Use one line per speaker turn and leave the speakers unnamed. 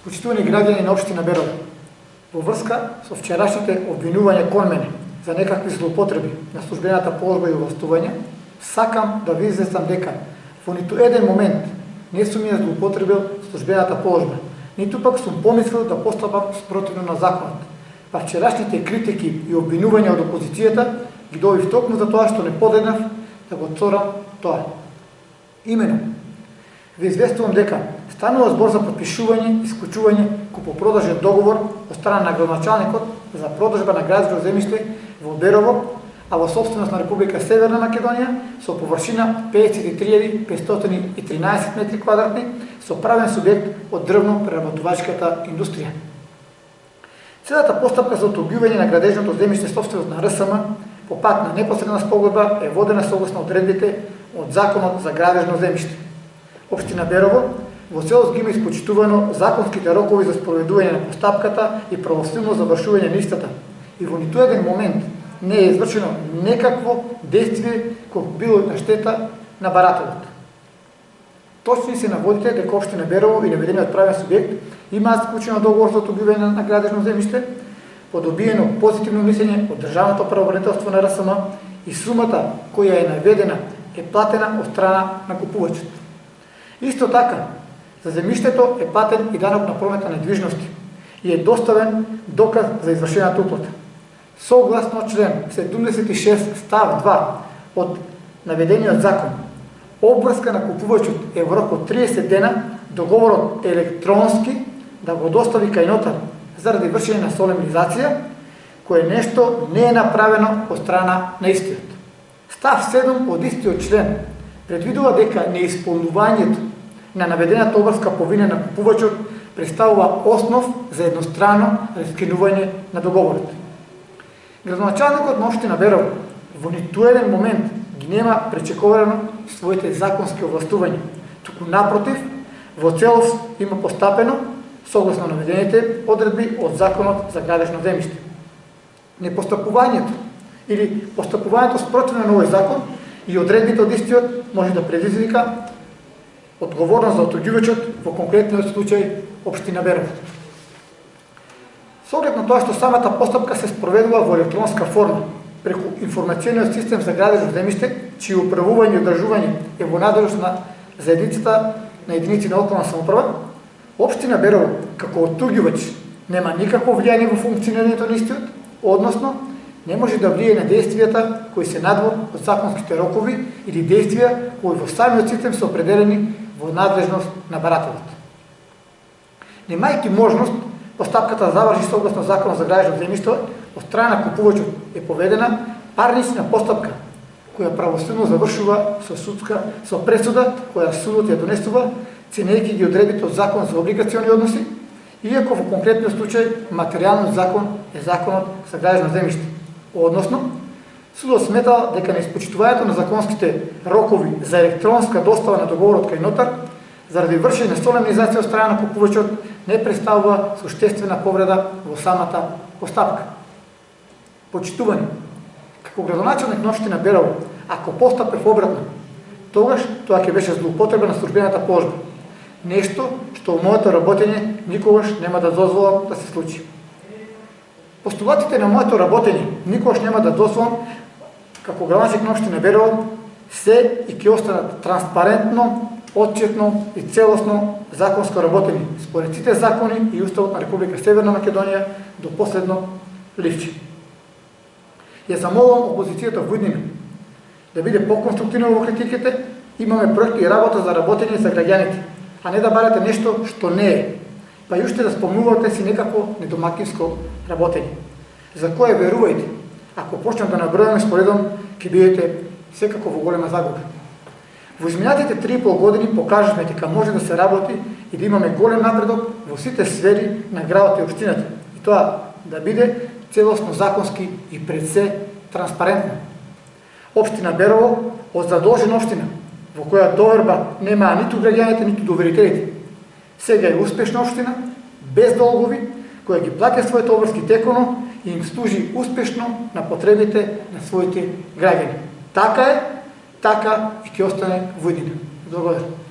Почитувани граѓани на општина Берово, во врска со вчерашните обвинувања кон мене за некакви злоупотреби на службената положба и овластување, сакам да ви известам дека во ниту еден момент не сум ја злоупотребил службената положба, ниту пак сум помислил да постапам спротивно на законот. Па вчерашните критики и обвинувања од опозицијата ги добив токму за тоа што не подеднав да го отцорам тоа. Имено, ви известувам дека станува збор за подпишување и склучување купопродажен договор од страна на градоначалникот за продажба на градско земјиште во Берово, а во собственост на Република Северна Македонија со површина 53.513 метри квадратни со правен субјект од дрвно-преработувачката индустрија. Целата постапка за оттугивање на градежното земјиште собственост на РСМ по пат на непосредна спогодба е водена согласно одредбите од Законот за градежно земјиште. Општина Берово во целост ги има испочитувано законските рокови за спроведување на постапката и правосилно завршување на истата. И во ниту еден момент не е извршено некакво действие кој било на штета на барателот. Точни се наводите дека општина Берово и наведениот правен субјект имаат склучено договор за оттугивање на градежно земјиште, по добиено позитивно мислење од Државното правобранителство на РСМ и сумата која е наведена е платена од страна на купувачот. Исто така, за земјиштето е платен и данок на промет на недвижности и е доставен доказ за извршената уплата. Согласно член 76 став 2 од наведениот закон, обврска на купувачот е во рок од 30 дена договорот електронски да го достави кај нотар заради вршење на солемнизација, кое нешто не е направено од страна на истиот. Став 7 од истиот член предвидува дека неисполнувањето на наведената обврска по вина на купувачот представува основ за еднострано раскинување на договорот. Градоначалникот на општина Берово во ниту еден момент ги нема пречекорано своите законски овластувања, туку напротив, во целост има постапено согласно наведените одредби од Законот за градежно земјиште. Непостапувањето или постапувањето спротивно на овој закон и одредбите од истиот може да предизвика одговорност за оттугивачот во конкретниот случај општина Берово. Со оглед на тоа што самата постапка се спроведува во електронска форма преку информациониот систем за градежно земјиште, чие управување и одржување е во надлежност на заедницата на единици на локална самоуправа, општина Берово како оттугивач нема никакво влијание во функционирањето на истиот, односно не може да влијае на действијата кои се надвор од законските рокови или действија кои во самиот систем се определени во надлежност на барателот. Немајќи можност постапката заврши согласно Законот за градежно земјиште, од страна на купувачот е поведена парнична постапка која правосилно завршува со пресуда која судот ја донесува, ценејќи ги одредбите од Закон за облигациони односи, иако во конкретниот случај материјалниот закон е Законот за градежно земјиште. Односно, судот сметал дека неиспочитувањето на законските рокови за електронска достава на договорот кај нотар заради вршење на солемнизација од страна на купувачот не представува суштествена повреда во самата постапка. Почитувани, како градоначалник на општина Берово, ако постапев обратно, тогаш тоа ќе беше злоупотреба на службената положба. Нешто што во моето работење никогаш нема да дозволам да се случи. Постулатите на моето работење никогаш нема да дозволам како градоначалник на општина Берово се и ќе останат транспарентно, отчетно и целосно законско работење според сите закони и Уставот на Република Северна Македонија до последно ливче. Ја замолувам опозицијата во иднина да биде по-конструктивна во критиките, имаме проекти и работа за работење за граѓаните, а не да барате нешто што не е, па и уште да спомнувате си некако недомакинско работење, за кое верувајте, ако почнем да набројаме споредом, ќе бидете секако во голема загуба. Во изминатите 3,5 години покажавме дека може да се работи и да имаме голем напредок во сите сфери на градот и општината, и тоа да биде целосно законски и пред се транспарентно. Општина Берово од задолжена општина, во која доверба немаа ниту граѓаните, ниту доверителите. Сега е успешна општина, без долгови, која ги плаќа своите обврски теконо и им служи успешно на потребите на своите граѓани. Така е, така и ќе остане во иднина. Благодарам.